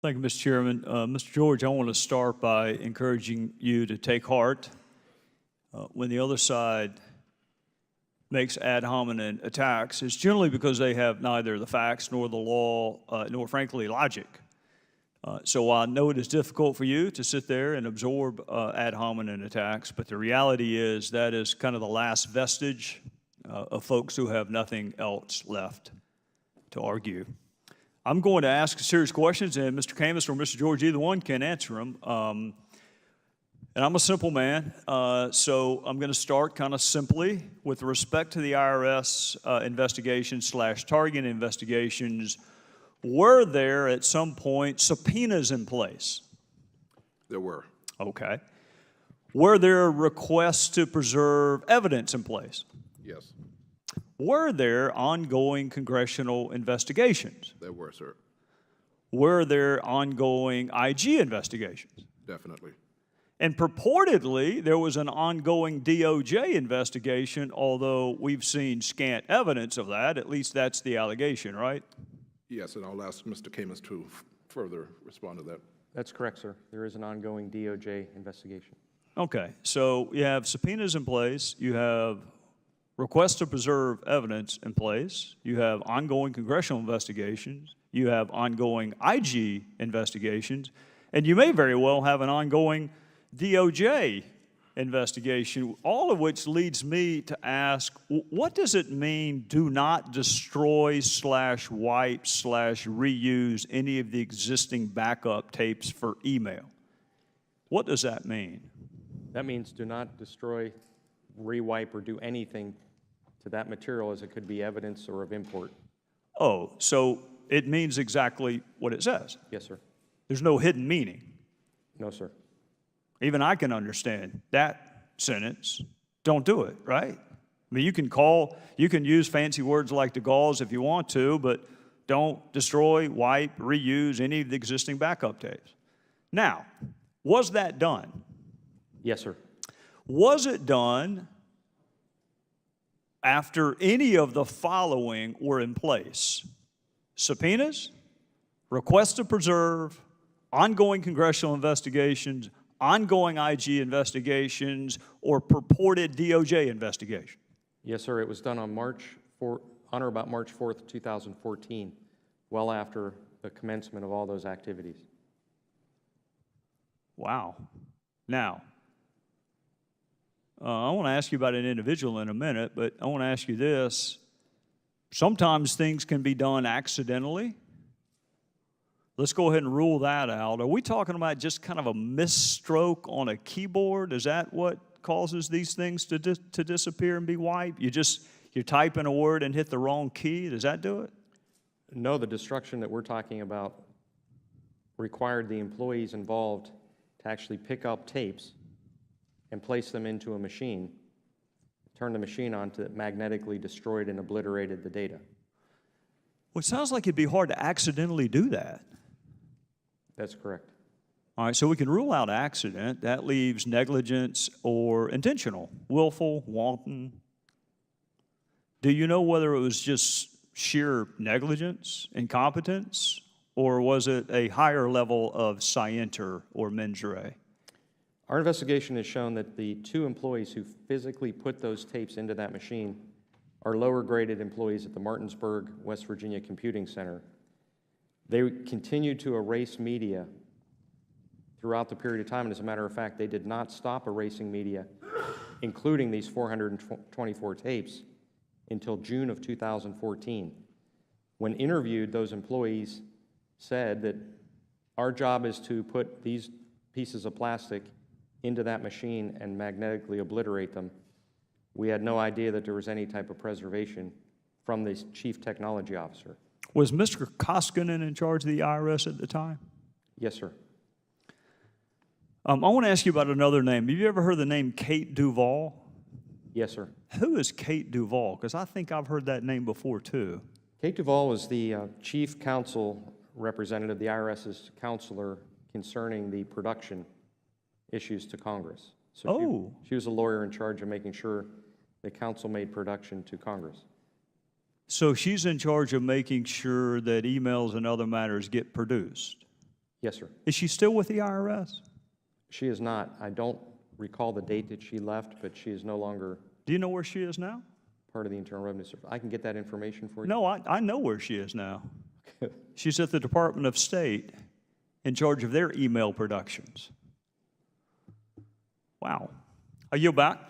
Thank you, Mr. Chairman. Mr. George, I want to start by encouraging you to take heart when the other side makes ad hominem attacks. It's generally because they have neither the facts nor the law, nor frankly logic. So I know it is difficult for you to sit there and absorb ad hominem attacks, but the reality is that is kind of the last vestige of folks who have nothing else left to argue. I'm going to ask serious questions, and Mr. Camus or Mr. George, either one can answer them. And I'm a simple man, so I'm going to start kind of simply with respect to the IRS investigation / target investigations. Were there at some point subpoenas in place? There were. Okay. Were there requests to preserve evidence in place? Yes. Were there ongoing congressional investigations? There were, sir. Were there ongoing IG investigations? Definitely. And purportedly, there was an ongoing DOJ investigation, although we've seen scant evidence of that. At least that's the allegation, right? Yes, and I'll ask Mr. Camus to further respond to that. That's correct, sir. There is an ongoing DOJ investigation. Okay, so you have subpoenas in place, you have requests to preserve evidence in place, you have ongoing congressional investigations, you have ongoing IG investigations, and you may very well have an ongoing DOJ investigation, all of which leads me to ask, what does it mean, do not destroy / wipe / reuse any of the existing backup tapes for email? What does that mean? That means do not destroy, rewipe, or do anything to that material as it could be evidence or of import. Oh, so it means exactly what it says? Yes, sir. There's no hidden meaning? No, sir. Even I can understand that sentence. Don't do it, right? I mean, you can use fancy words like the Gauls if you want to, but don't destroy, wipe, reuse any of the existing backup tapes. Now, was that done? Yes, sir. Was it done after any of the following were in place? Subpoenas, requests to preserve, ongoing congressional investigations, ongoing IG investigations, or purported DOJ investigation? Yes, sir. It was done on or about March 4th, 2014, well after the commencement of all those activities. Wow. Now, I want to ask you about an individual in a minute, but I want to ask you this. Sometimes things can be done accidentally. Let's go ahead and rule that out. Are we talking about just kind of a misstroke on a keyboard? Is that what causes these things to disappear and be wiped? You're typing a word and hit the wrong key? Does that do it? No, the destruction that we're talking about required the employees involved to actually pick up tapes and place them into a machine, turn the machine on to magnetically destroyed and obliterated the data. Well, it sounds like it'd be hard to accidentally do that. That's correct. All right, so we can rule out accident. That leaves negligence or intentional, willful, wanton. Do you know whether it was just sheer negligence, incompetence, or was it a higher level of scienter or mens rea? Our investigation has shown that the 2 employees who physically put those tapes into that machine are lower graded employees at the Martinsburg, West Virginia Computing Center. They continued to erase media throughout the period of time, and as a matter of fact, they did not stop erasing media, including these 424 tapes, until June of 2014. When interviewed, those employees said that our job is to put these pieces of plastic into that machine and magnetically obliterate them. We had no idea that there was any type of preservation from the chief technology officer. Was Mr. Koskinen in charge of the IRS at the time? Yes, sir. I want to ask you about another name. Have you ever heard the name Kate Duvall? Yes, sir. Who is Kate Duvall? Because I think I've heard that name before, too. Kate Duvall was the chief counsel representative, the IRS's counselor concerning the production issues to Congress. So she was a lawyer in charge of making sure the council made production to Congress. So she's in charge of making sure that emails and other matters get produced. Yes, sir. Is she still with the IRS? She is not. I don't recall the date that she left, but she is no longer Do you know where she is now? part of the Internal Revenue Service. I can get that information for you. No, I know where she is now. She's at the Department of State in charge of their email productions. Wow. Are you back?